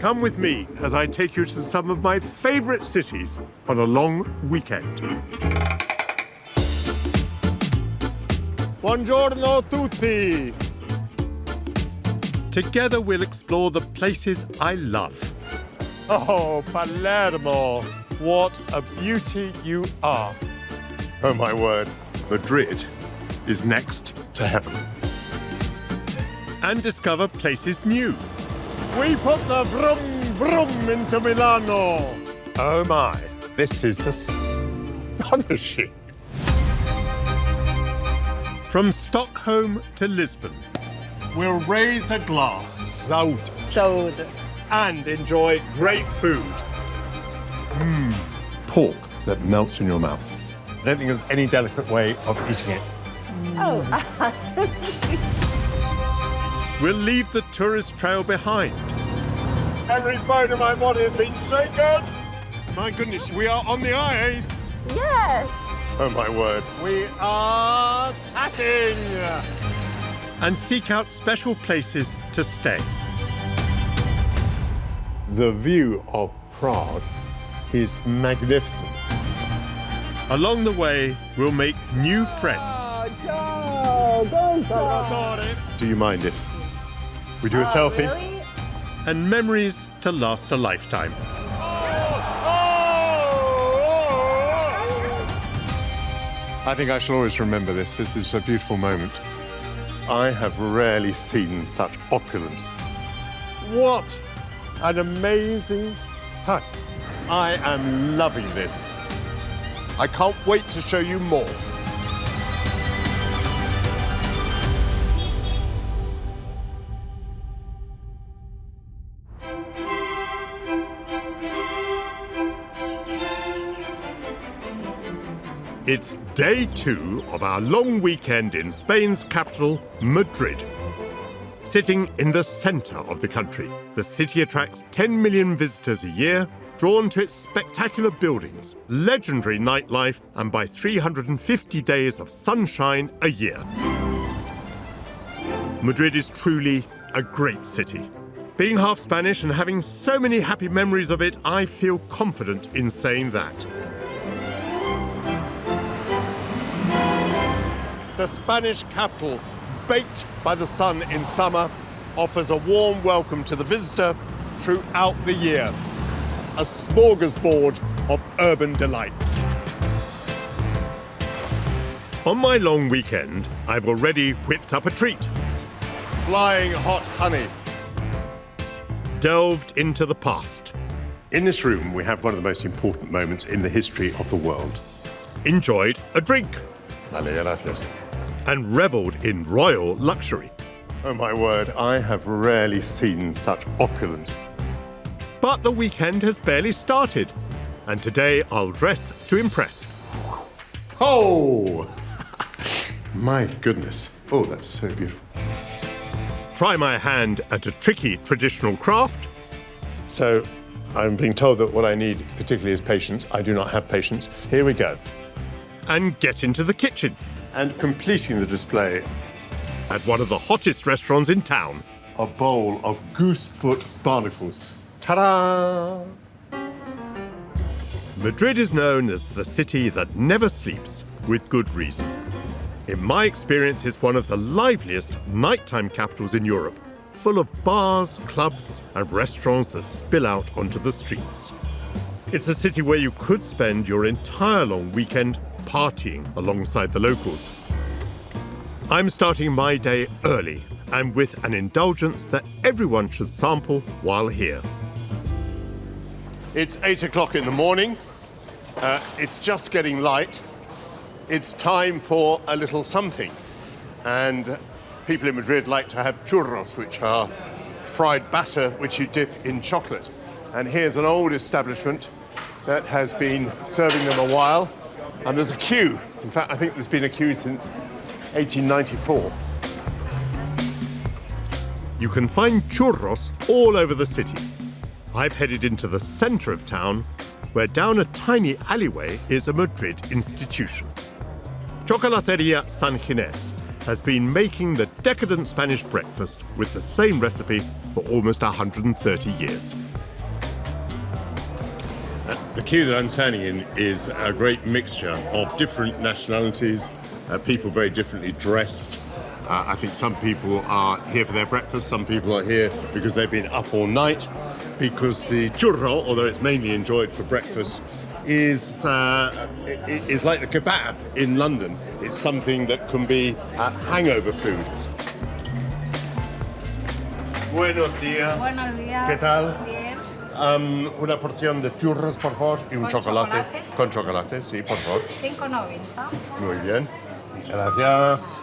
Come with me as I take you to some of my favourite cities on a long weekend. Buongiorno tutti! Together we'll explore the places I love. Oh, Palermo! What a beauty you are. Oh, my word. Madrid is next to heaven. And discover places new. We put the vroom vroom into Milano. Oh, my. This is astonishing. From Stockholm to Lisbon, we'll raise a glass, Saúde. and enjoy great food. Pork that melts in your mouth. I don't think there's any delicate way of eating it. Oh, We'll leave the tourist trail behind. Every bone in my body has been shaken. My goodness, we are on the ice. yes. Oh, my word. We are tacking. And seek out special places to stay. The view of Prague is magnificent. Along the way, we'll make new friends. Do you mind if we do a selfie? Really? And memories to last a lifetime. I think I shall always remember this. This is a beautiful moment. I have rarely seen such opulence. What an amazing sight. I am loving this. I can't wait to show you more. It's day 2 of our long weekend in Spain's capital, Madrid. Sitting in the centre of the country, the city attracts 10 million visitors a year, drawn to its spectacular buildings, legendary nightlife, and by 350 days of sunshine a year. Madrid is truly a great city. Being half Spanish and having so many happy memories of it, I feel confident in saying that. The Spanish capital, baked by the sun in summer, offers a warm welcome to the visitor throughout the year. A smorgasbord of urban delights. On my long weekend, I've already whipped up a treat. Flying hot honey. Delved into the past. In this room, we have one of the most important moments in the history of the world. Enjoyed a drink. And revelled in royal luxury. Oh, my word, I have rarely seen such opulence. But the weekend has barely started, and today I'll dress to impress. Oh! My goodness. Oh, that's so beautiful. Try my hand at a tricky traditional craft. So, I'm being told that what I need particularly is patience. I do not have patience. Here we go. And get into the kitchen. And completing the display at one of the hottest restaurants in town. A bowl of goosefoot barnacles. Ta-da! Madrid is known as the city that never sleeps, with good reason. In my experience, it's one of the liveliest nighttime capitals in Europe, full of bars, clubs, and restaurants that spill out onto the streets. It's a city where you could spend your entire long weekend partying alongside the locals. I'm starting my day early and with an indulgence that everyone should sample while here. It's 8 o'clock in the morning. It's just getting light. It's time for a little something. And people in Madrid like to have churros, which are fried batter which you dip in chocolate. And here's an old establishment that has been serving them a while. And there's a queue. In fact, I think there's been a queue since 1894. You can find churros all over the city. I've headed into the centre of town, where down a tiny alleyway is a Madrid institution. Chocolateria San Ginés has been making the decadent Spanish breakfast with the same recipe for almost 130 years. The queue that I'm standing in is a great mixture of different nationalities, people very differently dressed. I think some people are here for their breakfast, some people are here because they've been up all night, because the churro, although it's mainly enjoyed for breakfast, is like the kebab in London. It's something that can be a hangover food. Buenos días. Buenos días. ¿Qué tal? Bien. Una porción de churros, por favor, y un ¿Con chocolate? Con chocolate, sí, por favor. 5.90. Muy bien. Gracias.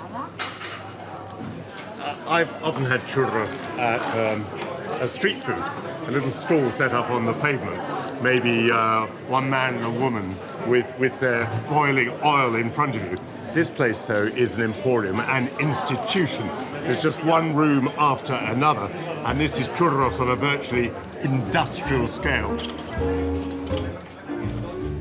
I've often had churros at street food, a little stall set up on the pavement. Maybe one man and a woman with their boiling oil in front of you. This place, though, is an emporium, an institution. There's just one room after another, and this is churros on a virtually industrial scale.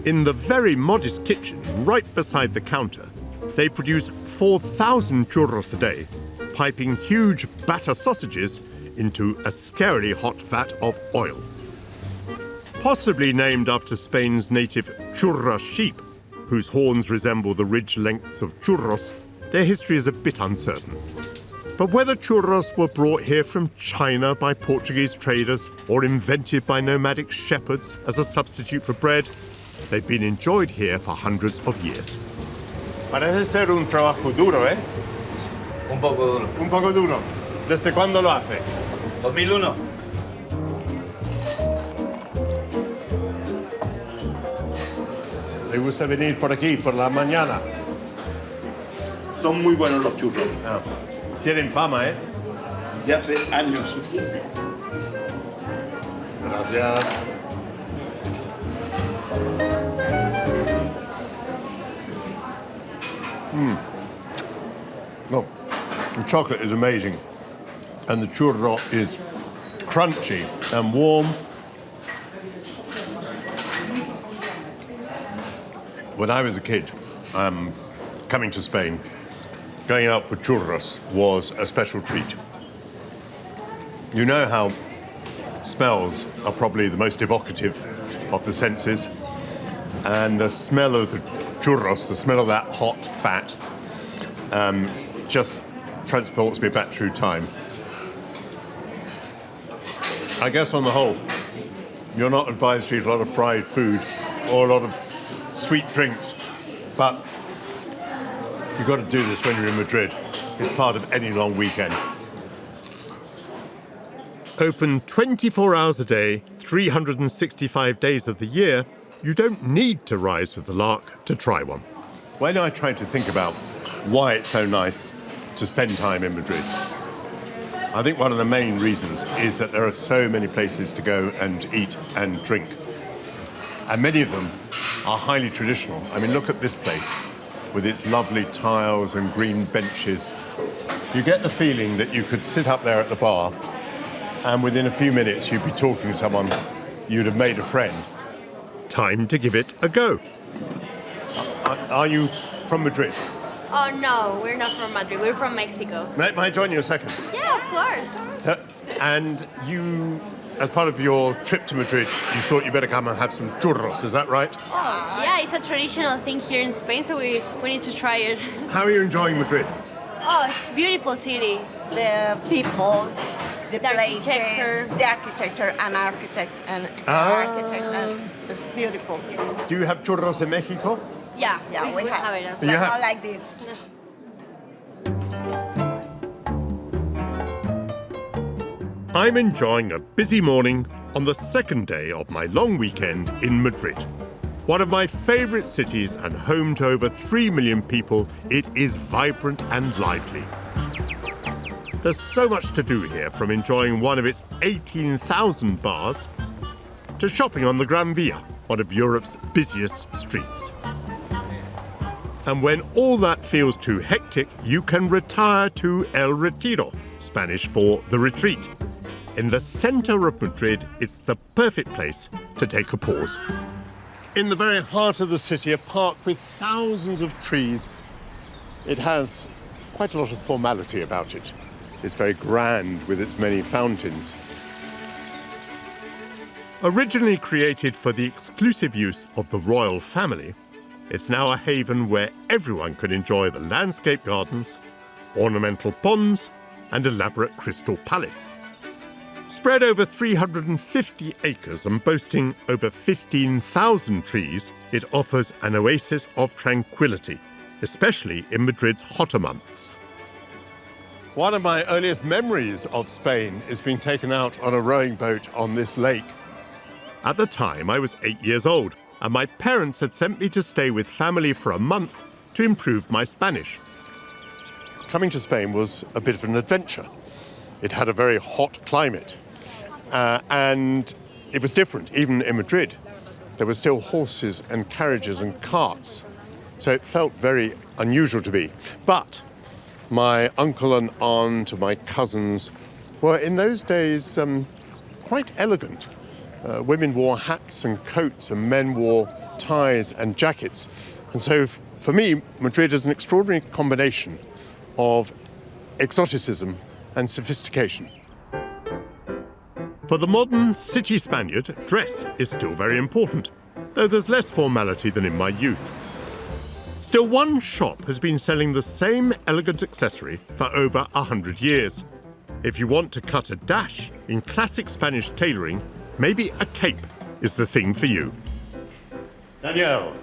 In the very modest kitchen, right beside the counter, they produce 4,000 churros a day, piping huge batter sausages into a scarily hot vat of oil. Possibly named after Spain's native churra sheep, whose horns resemble the ridge lengths of churros, their history is a bit uncertain. But whether churros were brought here from China by Portuguese traders or invented by nomadic shepherds as a substitute for bread, they've been enjoyed here for hundreds of years. Parece ser un trabajo duro, ¿eh? Un poco duro. Un poco duro. ¿Desde cuándo lo hace? 2001. ¿Le gusta venir por aquí por la mañana? Son muy buenos los churros. Ah, tienen fama, ¿eh? De hace años. Gracias. Oh, the chocolate is amazing. And the churro is crunchy and warm. When I was a kid, coming to Spain, going out for churros was a special treat. You know how smells are probably the most evocative of the senses, and the smell of the churros, the smell of that hot fat, just transports me back through time. I guess on the whole, you're not advised to eat a lot of fried food or a lot of sweet drinks, but you've got to do this when you're in Madrid. It's part of any long weekend. Open 24 hours a day, 365 days of the year, you don't need to rise with the lark to try one. When I try to think about why it's so nice to spend time in Madrid, I think one of the main reasons is that there are so many places to go and eat and drink. And many of them are highly traditional. I mean, look at this place with its lovely tiles and green benches. You get the feeling that you could sit up there at the bar and within a few minutes you'd be talking to someone, you'd have made a friend. Time to give it a go. Are you from Madrid? Oh no, we're not from Madrid, we're from Mexico. May I join you a second? Yeah, of course. And you, as part of your trip to Madrid, you thought you better come and have some churros, is that right? Oh, yeah, it's a traditional thing here in Spain, so we need to try it. How are you enjoying Madrid? Oh, it's a beautiful city. The people, the places, architecture. the architecture, and architect, and and it's beautiful. Do you have churros in Mexico? Yeah, Yeah, we have. it as You well. have- Not like this. I'm enjoying a busy morning on the second day of my long weekend in Madrid. One of my favourite cities and home to over 3 million people, it is vibrant and lively. There's so much to do here, from enjoying one of its 18,000 bars to shopping on the Gran Via, one of Europe's busiest streets. And when all that feels too hectic, you can retire to El Retiro, Spanish for the retreat. In the centre of Madrid, it's the perfect place to take a pause. In the very heart of the city, a park with thousands of trees. It has quite a lot of formality about it. It's very grand with its many fountains. Originally created for the exclusive use of the royal family, it's now a haven where everyone can enjoy the landscape gardens, ornamental ponds, and elaborate crystal palace. Spread over 350 acres and boasting over 15,000 trees, it offers an oasis of tranquility, especially in Madrid's hotter months. One of my earliest memories of Spain is being taken out on a rowing boat on this lake. At the time, I was 8 years old, and my parents had sent me to stay with family for a month to improve my Spanish. Coming to Spain was a bit of an adventure. It had a very hot climate, and it was different, even in Madrid. There were still horses and carriages and carts, so it felt very unusual to me. But my uncle and aunt and my cousins were in those days quite elegant. Women wore hats and coats and men wore ties and jackets. And so for me, Madrid is an extraordinary combination of exoticism and sophistication. For the modern city Spaniard, dress is still very important, though there's less formality than in my youth. Still, one shop has been selling the same elegant accessory for over 100 years. If you want to cut a dash in classic Spanish tailoring, maybe a cape is the thing for you. Danielle,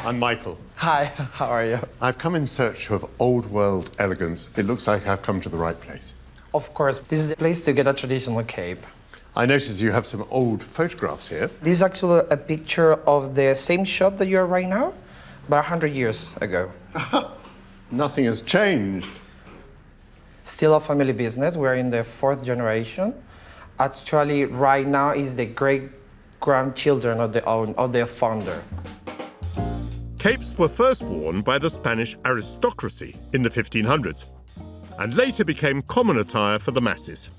I'm Michael. Hi, how are you? I've come in search of old world elegance. It looks like I've come to the right place. Of course, this is the place to get a traditional cape. I notice you have some old photographs here. This is actually a picture of the same shop that you're right now, but 100 years ago. Nothing has changed. Still a family business. We're in the 4th generation. Actually, right now is the great-grandchildren of the founder. Capes were first worn by the Spanish aristocracy in the 1500s, and later became common attire for the masses.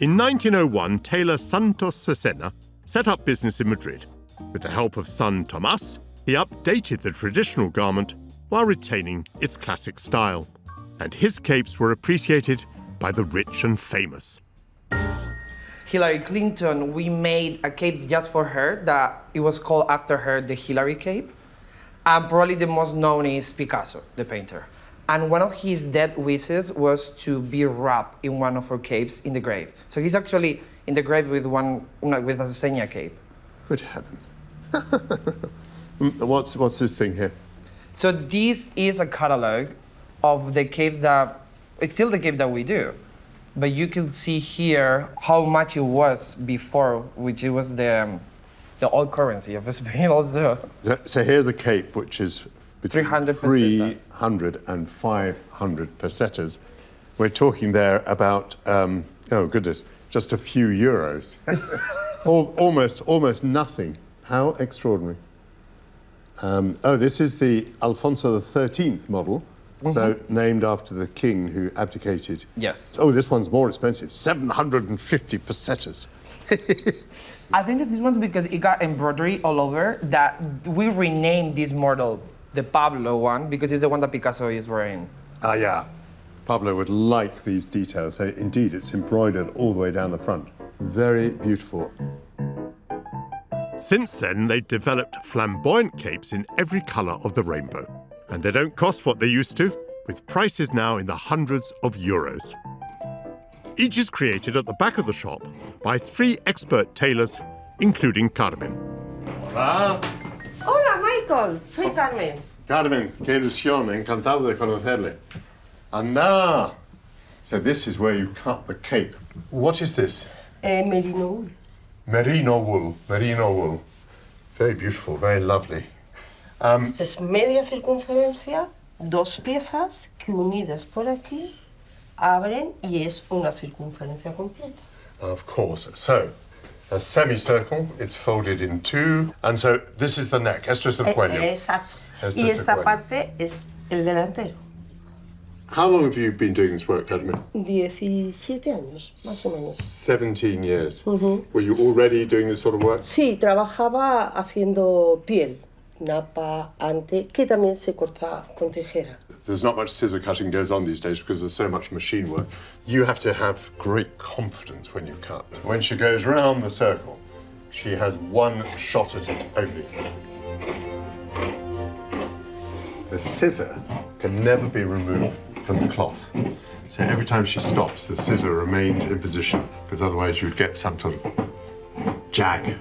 In 1901, tailor Santos Cesena set up business in Madrid. With the help of son Tomás, he updated the traditional garment while retaining its classic style. And his capes were appreciated by the rich and famous. Hillary Clinton, we made a cape just for her that it was called after her the Hillary cape. And probably the most known is Picasso, the painter. And one of his death wishes was to be wrapped in one of her capes in the grave. So he's actually in the grave with a Cesena cape. Good heavens. What's this thing here? So this is a catalog of the capes that, it's still the cape that we do. But you can see here how much it was before, which it was the old currency of Spain also. So here's a cape which is between 300 and 500 pesetas. We're talking there about, oh goodness, just a few euros. almost nothing. How extraordinary. Oh, this is the Alfonso XIII model. So named after the king who abdicated. Yes. Oh, this one's more expensive. 750 pesetas. I think that this one's because it got embroidery all over that we renamed this model the Pablo one because it's the one that Picasso is wearing. Ah, yeah. Pablo would like these details. So indeed, it's embroidered all the way down the front. Very beautiful. Since then, they've developed flamboyant capes in every colour of the rainbow. And they don't cost what they used to, with prices now in the hundreds of euros. Each is created at the back of the shop by 3 expert tailors, including Carmen. Hola. Hola, Michael. Soy Carmen. Carmen, qué ilusión, encantado de conocerle. Anda! So this is where you cut the cape. What is this? Merino wool. Merino wool, merino wool. Very beautiful, very lovely. Es media circunferencia, 2 piezas que unidas por aquí abren y es una circunferencia completa. Of course. So, a semicircle, it's folded in 2, and so this is the neck. Esto es el cuello. Exacto. Esto Y es el esta cuello. parte es el delantero. How long have you been doing this work, Carmen? 17 años, más o menos. 17 years. Were you already doing this sort of work? Sí, trabajaba haciendo piel. napa, ante, que también se corta con tijera. There's not much scissor cutting goes on these days because there's so much machine work. You have to have great confidence when you cut. When she goes round the circle, she has one shot at it only. The scissor can never be removed from the cloth. So every time she stops, the scissor remains in position, because otherwise you'd get some sort of jag.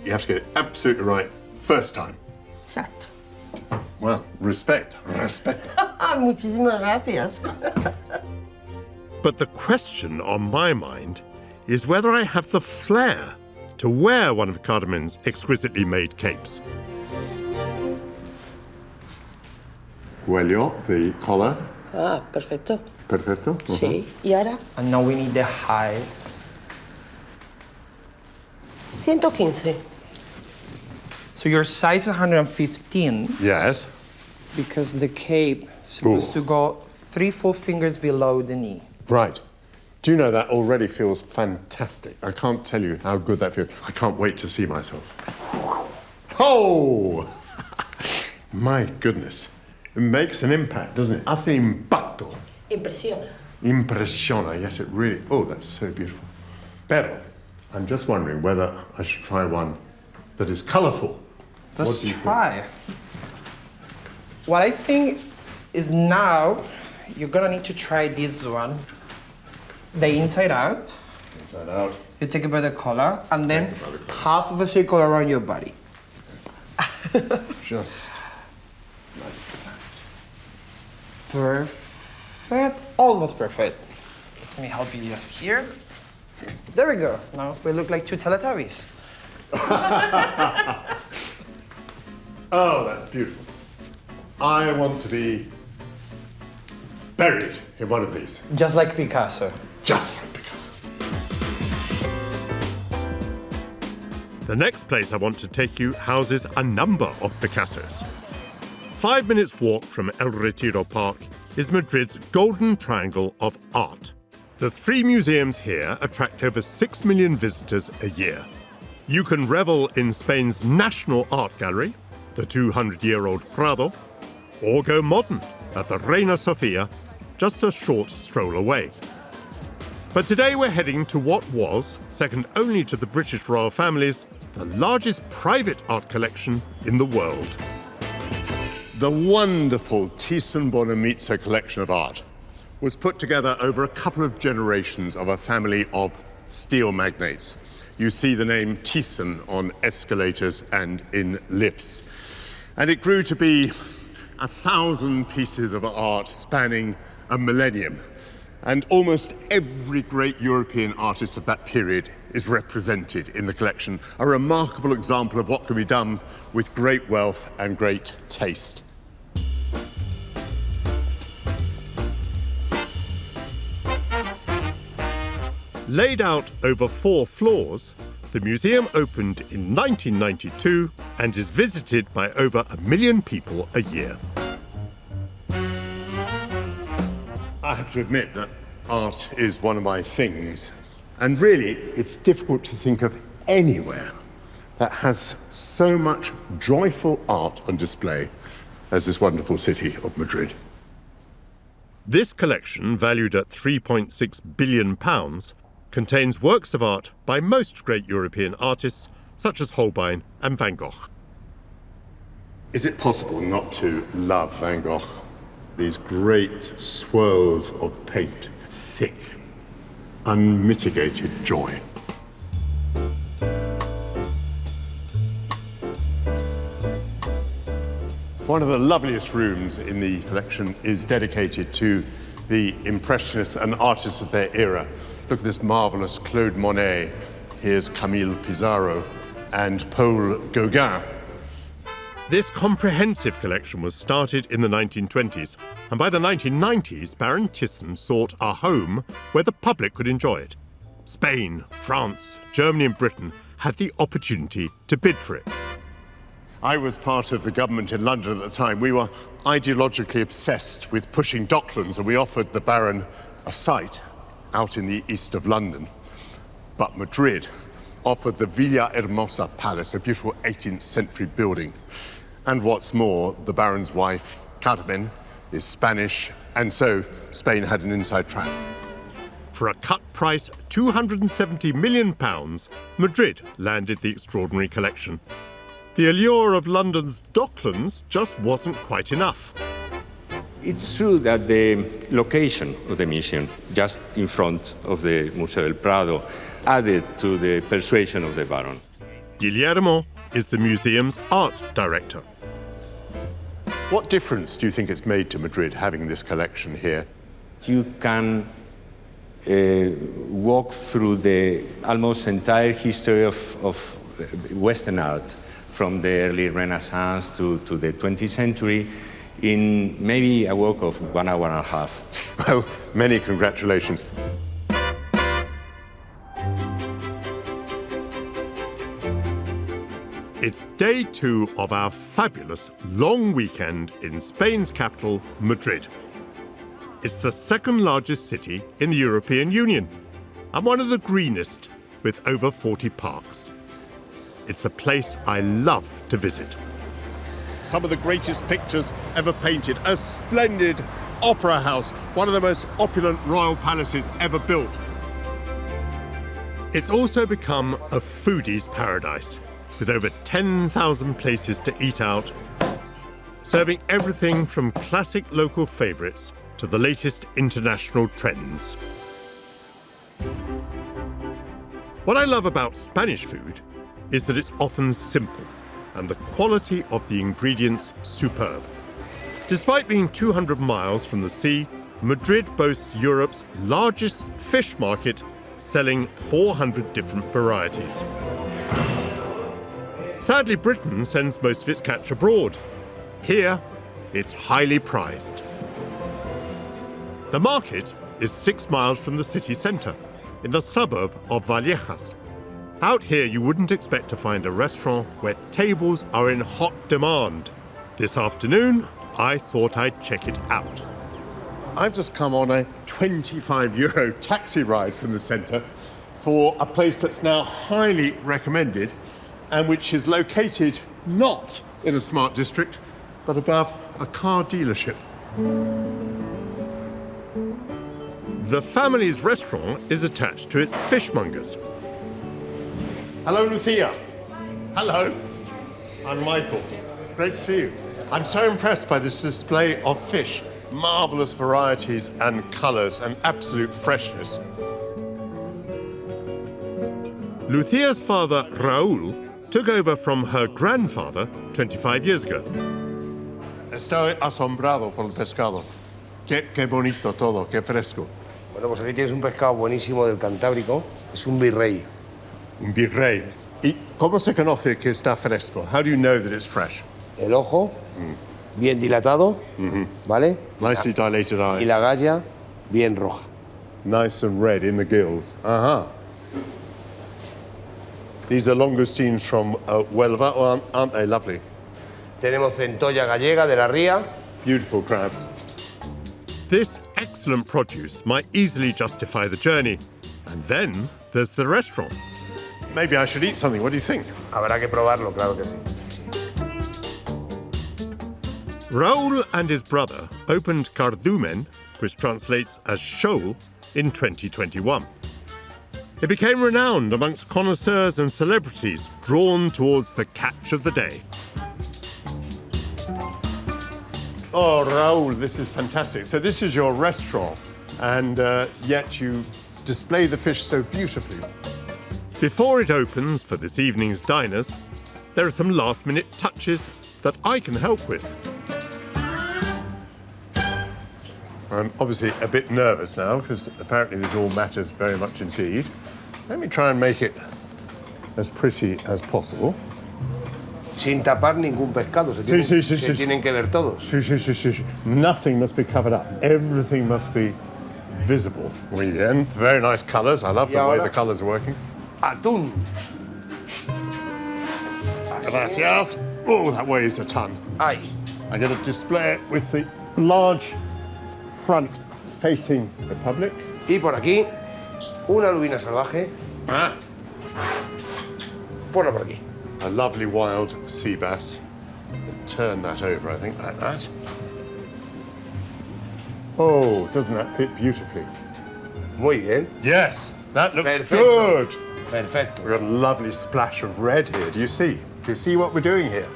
You have to get it absolutely right first time. Exacto. Well, respect. Muchísimas gracias. But the question on my mind is whether I have the flair to wear one of Cardamon's exquisitely made capes. Cuello, the collar. Ah, perfecto. Perfecto. Sí. ¿Y ahora? And now we need the highs. 115. So your size 115 Yes. because the cape is supposed to go 3 full fingers below the knee. Right. Do you know that already feels fantastic? I can't tell you how good that feels. I can't wait to see myself. Oh! My goodness. It makes an impact, doesn't it? Hace impacto. Impresiona. Impresiona. Yes, it really... Oh, that's so beautiful. Pero, I'm just wondering whether I should try one that is colourful. What Let's do you think? try. What I think is now you're gonna need to try this one. The inside out. Inside out. You take it by the collar and then Take it by the collar. half of a circle around your body. Just like that. Perfect. Almost perfect. Let me help you just here. There we go. Now we look like 2 Teletubbies. Oh, that's beautiful. I want to be buried in one of these. Just like Picasso. Just like Picasso. The next place I want to take you houses a number of Picassos. 5 minutes walk from El Retiro Park is Madrid's golden triangle of art. The 3 museums here attract over 6 million visitors a year. You can revel in Spain's national art gallery, the 200-year-old Prado, or go modern at the Reina Sofia, just a short stroll away. But today we're heading to what was, second only to the British royal families, the largest private art collection in the world. The wonderful Thyssen-Bornemisza collection of art was put together over a couple of generations of a family of steel magnates. You see the name Thyssen on escalators and in lifts. And it grew to be 1,000 pieces of art spanning a millennium. And almost every great European artist of that period is represented in the collection. A remarkable example of what can be done with great wealth and great taste. Laid out over 4 floors, the museum opened in 1992 and is visited by over 1 million people a year. I have to admit that art is one of my things. And really, it's difficult to think of anywhere that has so much joyful art on display as this wonderful city of Madrid. This collection, valued at £3.6 billion, contains works of art by most great European artists, such as Holbein and Van Gogh. Is it possible not to love Van Gogh? These great swirls of paint, thick, unmitigated joy. One of the loveliest rooms in the collection is dedicated to the Impressionists and artists of their era. Look at this marvelous Claude Monet. Here's Camille Pissarro and Paul Gauguin. This comprehensive collection was started in the 1920s, and by the 1990s, Baron Thyssen sought a home where the public could enjoy it. Spain, France, Germany and Britain had the opportunity to bid for it. I was part of the government in London at the time. We were ideologically obsessed with pushing Docklands, and we offered the Baron a site out in the east of London. But Madrid offered the Villahermosa Palace, a beautiful 18th century building. And what's more, the Baron's wife, Carmen, is Spanish, and so Spain had an inside track. For a cut price, £270 million, Madrid landed the extraordinary collection. The allure of London's docklands just wasn't quite enough. It's true that the location of the museum, just in front of the Museo del Prado, added to the persuasion of the Baron. Guillermo is the museum's art director. What difference do you think it's made to Madrid having this collection here? You can walk through the almost entire history of Western art, from the early Renaissance to the 20th century, in maybe a walk of 1 hour and a half. Well, many congratulations. It's day 2 of our fabulous long weekend in Spain's capital, Madrid. It's the second largest city in the European Union and one of the greenest, with over 40 parks. It's a place I love to visit. Some of the greatest pictures ever painted, a splendid opera house, one of the most opulent royal palaces ever built. It's also become a foodie's paradise, with over 10,000 places to eat out, serving everything from classic local favourites to the latest international trends. What I love about Spanish food is that it's often simple and the quality of the ingredients superb. Despite being 200 miles from the sea, Madrid boasts Europe's largest fish market, selling 400 different varieties. Sadly, Britain sends most of its catch abroad. Here, it's highly prized. The market is 6 miles from the city centre, in the suburb of Vallecas. Out here, you wouldn't expect to find a restaurant where tables are in hot demand. This afternoon, I thought I'd check it out. I've just come on a €25 taxi ride from the centre for a place that's now highly recommended and which is located not in a smart district, but above a car dealership. The family's restaurant is attached to its fishmongers. Hello, Lucia. Hello. I'm Michael. Great to see you. I'm so impressed by this display of fish. Marvellous varieties and colours and absolute freshness. Lucia's father, Raúl, took over from her grandfather 25 years ago. Estoy asombrado por el pescado. Qué bonito todo, qué fresco. Bueno, pues aquí tienes un pescado buenísimo del Cantábrico. Es un virrey. Un virrey. ¿Y cómo se conoce que está fresco? How do you know that it's fresh? El ojo, bien dilatado, ¿vale? Nicely dilated eye. Y la galla, bien roja. Nice and red in the gills. Uh-huh. These are langoustines from Huelva, aren't they lovely? Tenemos centolla gallega de la ría. Beautiful crabs. This excellent produce might easily justify the journey. And then there's the restaurant. Maybe I should eat something. What do you think? Habrá que probarlo, claro que sí. Raúl and his brother opened Cardumen, which translates as shoal, in 2021. It became renowned amongst connoisseurs and celebrities drawn towards the catch of the day. Oh, Raúl, this is fantastic. So this is your restaurant, and yet you display the fish so beautifully. Before it opens for this evening's diners, there are some last-minute touches that I can help with. I'm obviously a bit nervous now, because apparently this all matters very much indeed. Let me try and make it as pretty as possible. Sin tapar ningún pescado. Se tienen que ver todos. Nothing must be covered up. Everything must be visible. Muy bien. Very nice colours. I love the way the colours are working. Atún. Gracias. Oh, that weighs a ton. Ay. I'm going to display it with the large front facing the public. Y por aquí, una lubina salvaje. Ah, Ponla por aquí. a lovely wild sea bass. Turn that over, I think, like that. Oh, doesn't that fit beautifully? Muy bien. Yes, that looks Perfecto. good. Perfecto. We've got a lovely splash of red here. Do you see? Do you see what we're doing here?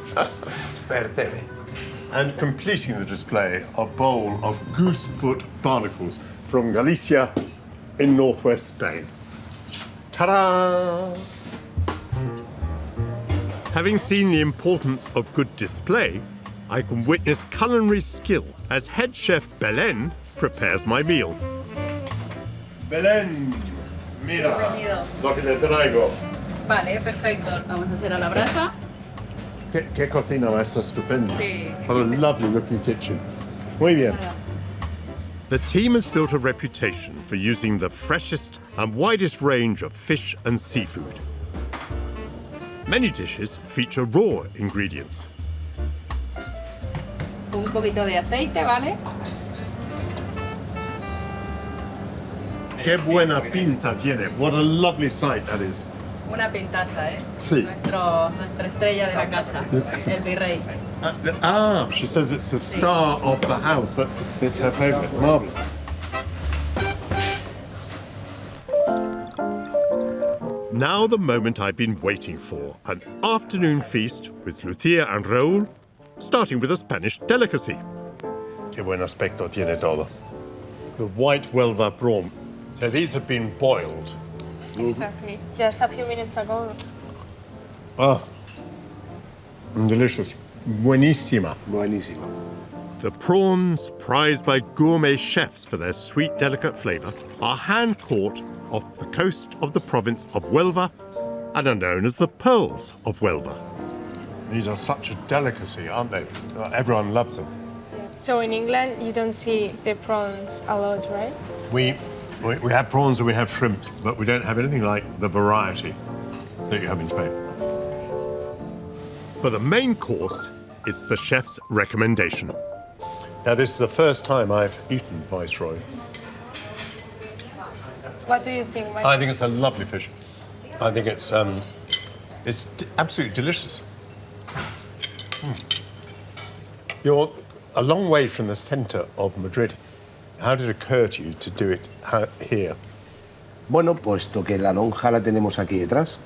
Perfecto. And completing the display, a bowl of goosefoot barnacles from Galicia in northwest Spain. Ta-da! Having seen the importance of good display, I can witness culinary skill as head chef Belén prepares my meal. Belén, mira Bienvenido. lo que le traigo. Vale, perfecto. Vamos a hacer a la brasa. Qué cocina más estupenda. Sí. What a lovely looking kitchen. Muy bien. The team has built a reputation for using the freshest and widest range of fish and seafood. Many dishes feature raw ingredients. Un poquito de aceite, ¿vale? Qué buena pinta tiene. What a lovely sight that is. Una pintaza, ¿eh? Sí. Nuestra estrella de la casa, el virrey. She says it's the star of the house. That is her favourite. Marvellous. Now the moment I've been waiting for, an afternoon feast with Lucia and Raúl, starting with a Spanish delicacy. Qué buen aspecto tiene todo. The white Huelva prawn. So these have been boiled. Exactly. Just a few minutes ago. Ah, delicious. Buenísima. Buenísimo. The prawns, prized by gourmet chefs for their sweet, delicate flavour, are hand-caught off the coast of the province of Huelva and are known as the pearls of Huelva. These are such a delicacy, aren't they? Everyone loves them. So in England, you don't see the prawns a lot, right? We have prawns and we have shrimps, but we don't have anything like the variety that you have in Spain. For the main course, it's the chef's recommendation. Now, this is the first time I've eaten Viceroy. What do you think, Mike? I think it's a lovely fish. I think it's absolutely delicious. You're a long way from the centre of Madrid. How did it occur to you to do it here? Bueno, puesto que la lonja la tenemos aquí detrás.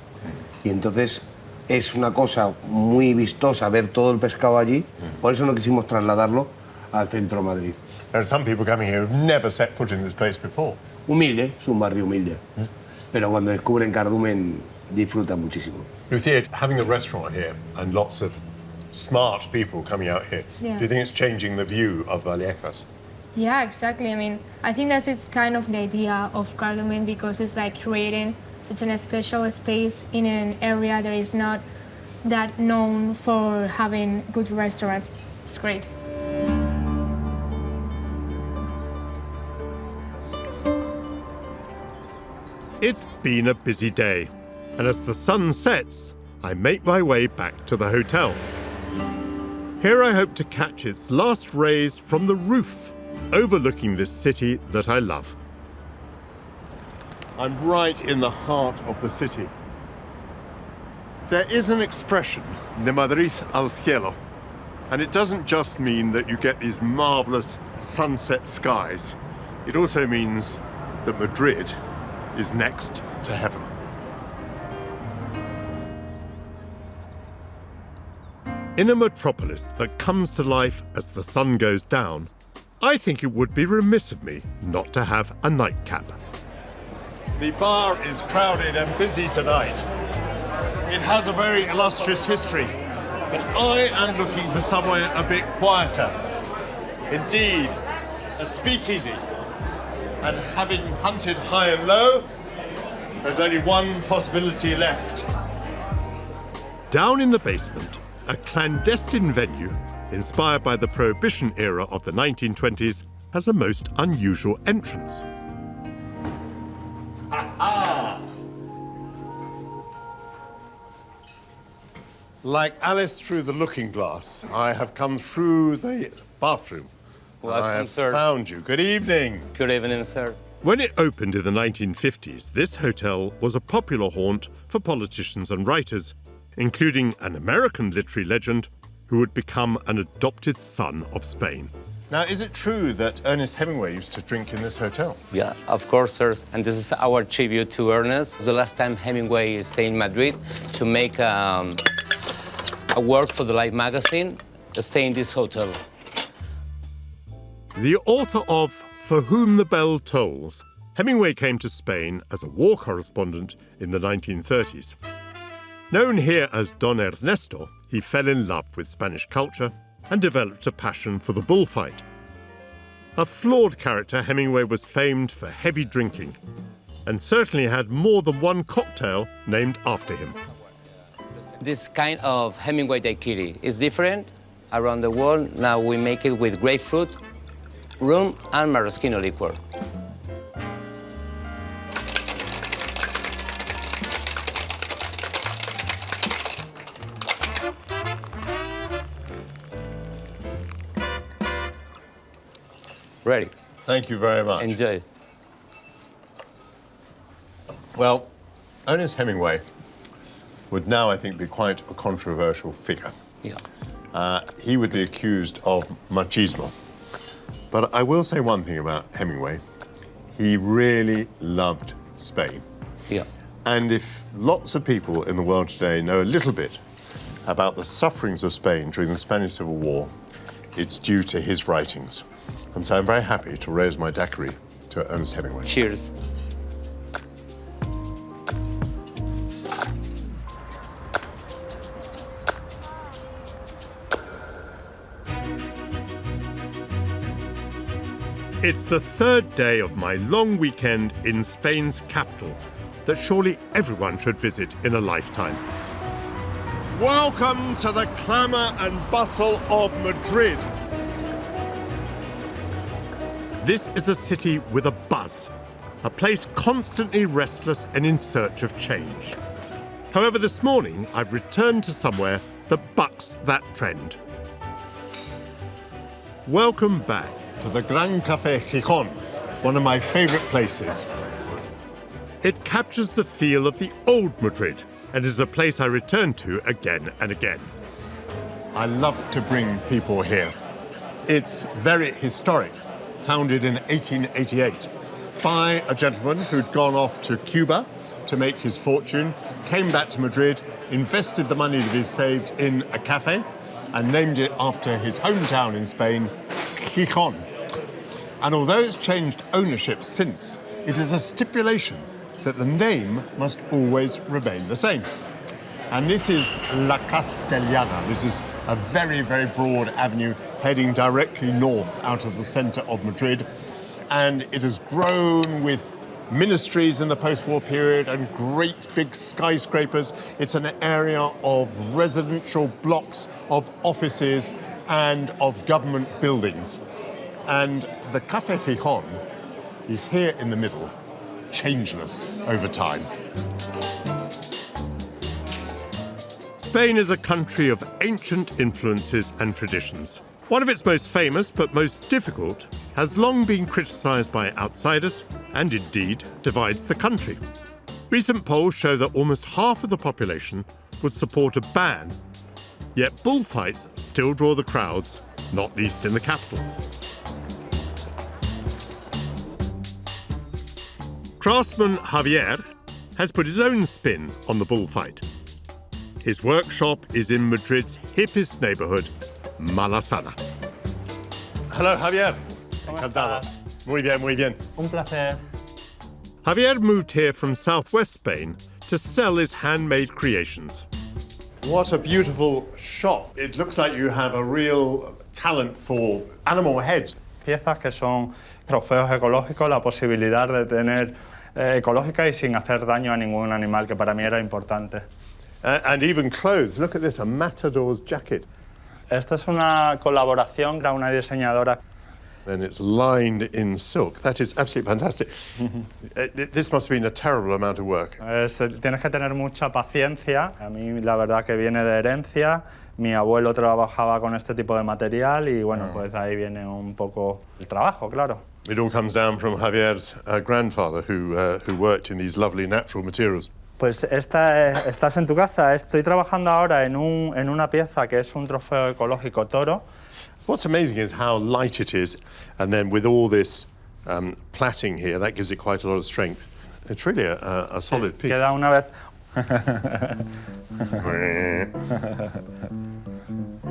Y entonces es una cosa muy vistosa ver todo el pescado allí. Por eso no quisimos trasladarlo al centro de Madrid. There are some people coming here who've never set foot in this place before. Humilde, es un barrio humilde. Pero cuando descubren Cardumen disfrutan muchísimo. Lucia, having a restaurant here and lots of smart people coming out here, Yeah. do you think it's changing the view of Vallecas? Yeah, exactly. I mean, I think that's it's kind of the idea of Carlumen because it's like creating such a special space in an area that is not that known for having good restaurants. It's great. It's been a busy day, and as the sun sets, I make my way back to the hotel. Here I hope to catch its last rays from the roof, overlooking this city that I love. I'm right in the heart of the city. There is an expression, de Madrid al cielo, and it doesn't just mean that you get these marvellous sunset skies. It also means that Madrid is next to heaven. In a metropolis that comes to life as the sun goes down, I think it would be remiss of me not to have a nightcap. The bar is crowded and busy tonight. It has a very illustrious history, but I am looking for somewhere a bit quieter. Indeed, a speakeasy. And having hunted high and low, there's only one possibility left. Down in the basement, a clandestine venue inspired by the Prohibition era of the 1920s has a most unusual entrance. Like Alice through the looking glass, I have come through the bathroom. Welcome, I have sir. found you. Good evening. Good evening, sir. When it opened in the 1950s, this hotel was a popular haunt for politicians and writers, including an American literary legend who would become an adopted son of Spain. Now, is it true that Ernest Hemingway used to drink in this hotel? Yeah, of course, sir. And this is our tribute to Ernest. The last time Hemingway stayed in Madrid to make a work for the Life magazine, stay in this hotel. The author of For Whom the Bell Tolls, Hemingway came to Spain as a war correspondent in the 1930s. Known here as Don Ernesto, he fell in love with Spanish culture and developed a passion for the bullfight. A flawed character, Hemingway was famed for heavy drinking and certainly had more than one cocktail named after him. This kind of Hemingway daiquiri is different around the world. Now we make it with grapefruit, rum, and maraschino liqueur. Ready. Thank you very much. Enjoy. Well, Ernest Hemingway would now, I think, be quite a controversial figure. Yeah. He would be accused of machismo. But I will say one thing about Hemingway. He really loved Spain. Yeah. And if lots of people in the world today know a little bit about the sufferings of Spain during the Spanish Civil War, it's due to his writings. And so I'm very happy to raise my daiquiri to Ernest Hemingway. Cheers. It's the third day of my long weekend in Spain's capital that surely everyone should visit in a lifetime. Welcome to the clamour and bustle of Madrid. This is a city with a buzz, a place constantly restless and in search of change. However, this morning I've returned to somewhere that bucks that trend. Welcome back to the Gran Café Gijón, one of my favourite places. It captures the feel of the old Madrid and is the place I return to again and again. I love to bring people here. It's very historic, founded in 1888 by a gentleman who'd gone off to Cuba to make his fortune, came back to Madrid, invested the money that he'd saved in a cafe and named it after his hometown in Spain, Gijón. And although it's changed ownership since, it is a stipulation that the name must always remain the same. And this is La Castellana. This is a very, very broad avenue heading directly north out of the centre of Madrid. And it has grown with ministries in the post-war period and great big skyscrapers. It's an area of residential blocks, of offices and of government buildings. And the Café Gijón is here in the middle, changeless over time. Spain is a country of ancient influences and traditions. One of its most famous but most difficult has long been criticised by outsiders and indeed divides the country. Recent polls show that almost half of the population would support a ban, yet bullfights still draw the crowds, not least in the capital. Craftsman Javier has put his own spin on the bullfight. His workshop is in Madrid's hippest neighbourhood, Malasana. Hello, Javier. Encantado. Muy bien, muy bien. Un placer. Javier moved here from southwest Spain to sell his handmade creations. What a beautiful shop. It looks like you have a real talent for animal heads. Piezas que son trofeos ecológicos, la posibilidad de tener ecológica y sin hacer daño a ningún animal, que para mí era importante. And even clothes. Look at this, a matador's jacket. Esta es una colaboración con una diseñadora. And it's lined in silk. That is absolutely fantastic. This must have been a terrible amount of work. Tienes que tener mucha paciencia. A mí la verdad que viene de herencia. Mi abuelo trabajaba con este tipo de material y bueno, pues ahí viene un poco el trabajo, claro. It all comes down from Javier's grandfather, who worked in these lovely natural materials. Pues estás en tu casa. Estoy trabajando ahora en una pieza que es un trofeo ecológico toro. What's amazing is how light it is, and then with all this plaiting here, that gives it quite a lot of strength. It's really a solid piece. Queda una vez.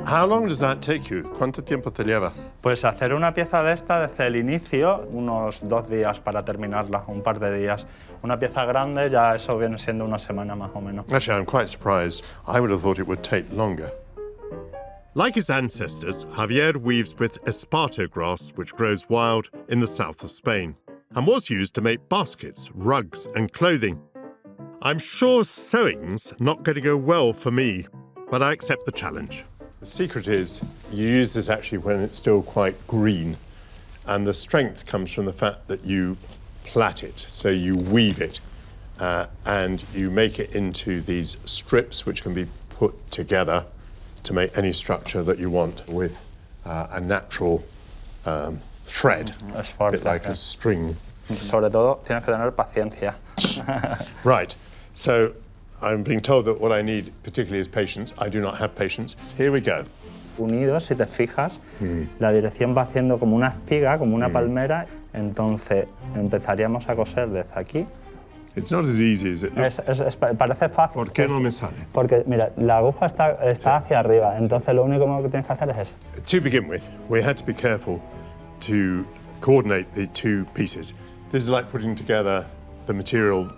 How long does that take you? ¿Cuánto tiempo te lleva? Pues hacer una pieza de esta desde el inicio, unos 2 días para terminarla, un par de días. Una pieza grande, ya eso viene siendo una semana más o menos. Actually, I'm quite surprised. I would have thought it would take longer. Like his ancestors, Javier weaves with esparto grass, which grows wild in the south of Spain, and was used to make baskets, rugs, and clothing. I'm sure sewing's not going to go well for me, but I accept the challenge. The secret is you use this actually when it's still quite green, and the strength comes from the fact that you plait it, so you weave it, and you make it into these strips which can be put together to make any structure that you want with a natural thread, a bit like a string. Sobre todo, tienes que tener paciencia. Right, so I'm being told that what I need particularly is patience. I do not have patience. Here we go. Unidos, si te fijas, la dirección va haciendo como una espiga, como una palmera. Entonces empezaríamos a coser desde aquí. It's not as easy as it looks. Parece fácil. ¿Por qué no me sale? Porque, mira, la aguja está hacia arriba, entonces lo único que tienes que hacer es eso. To begin with, we had to be careful to coordinate the two pieces. This is like putting together the material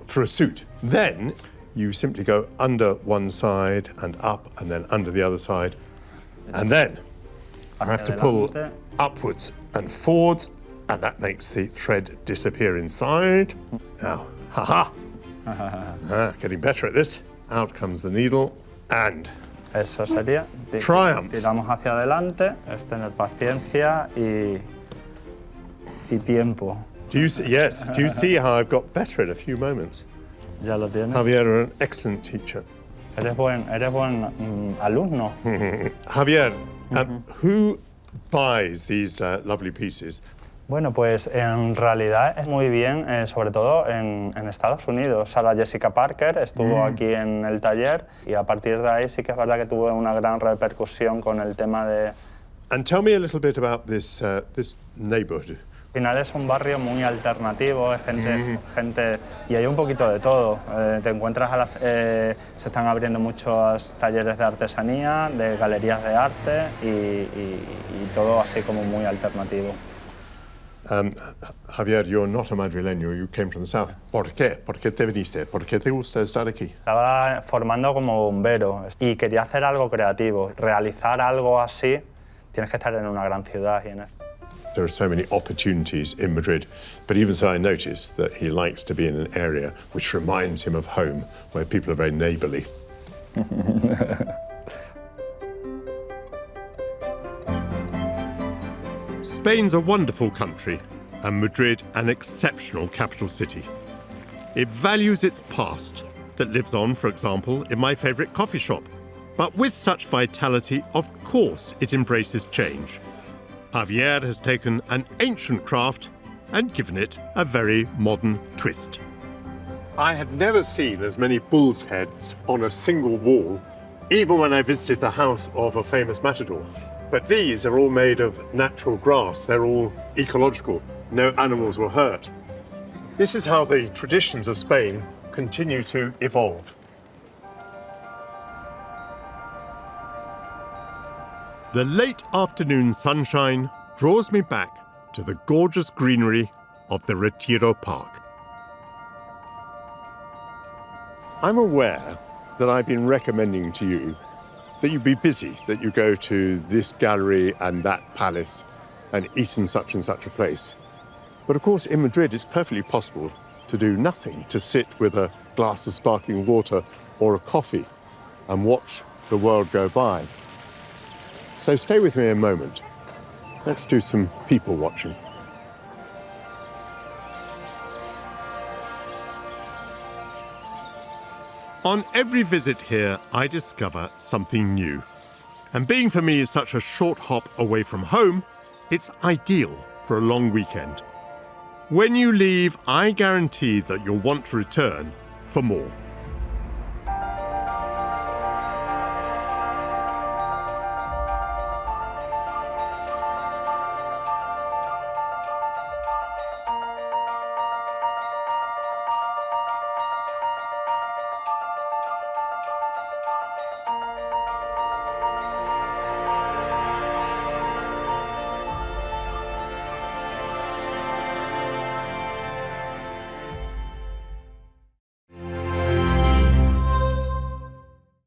for a suit. Then you simply go under one side and up, and then under the other side. And then I have to pull upwards and forwards, and that makes the thread disappear inside. Now, getting better at this. Out comes the needle, and eso sería. Triumph. Tiramos hacia adelante, es tener paciencia y tiempo. Do you see, yes, do you see how I've got better in a few moments? Ya lo tienes. Javier, an excellent teacher. Eres buen alumno. Javier, who buys these lovely pieces? Bueno, pues en realidad es muy bien, sobre todo en Estados Unidos. Sarah Jessica Parker estuvo aquí en el taller y a partir de ahí sí que es verdad que tuvo una gran repercusión con el tema de... And tell me a little bit about this neighborhood. Al final es un barrio muy alternativo, es gente y hay un poquito de todo. Te encuentras se están abriendo muchos talleres de artesanía, de galerías de arte y todo así como muy alternativo. Javier, you're not a madrileño, you came from the south. ¿Por qué? ¿Por qué te viniste? ¿Por qué te gusta estar aquí? Estaba formando como bombero y quería hacer algo creativo. Realizar algo así, tienes que estar en una gran ciudad y en eso. There are so many opportunities in Madrid, but even so I noticed that he likes to be in an area which reminds him of home, where people are very neighbourly. Spain's a wonderful country, and Madrid an exceptional capital city. It values its past, that lives on, for example, in my favourite coffee shop. But with such vitality, of course, it embraces change. Javier has taken an ancient craft and given it a very modern twist. I had never seen as many bull's heads on a single wall, even when I visited the house of a famous matador. But these are all made of natural grass. They're all ecological. No animals were hurt. This is how the traditions of Spain continue to evolve. The late afternoon sunshine draws me back to the gorgeous greenery of the Retiro Park. I'm aware that I've been recommending to you that you be busy, that you go to this gallery and that palace and eat in such and such a place. But of course, in Madrid, it's perfectly possible to do nothing, to sit with a glass of sparkling water or a coffee and watch the world go by. So stay with me a moment. Let's do some people watching. On every visit here, I discover something new. And being for me such a short hop away from home, it's ideal for a long weekend. When you leave, I guarantee that you'll want to return for more.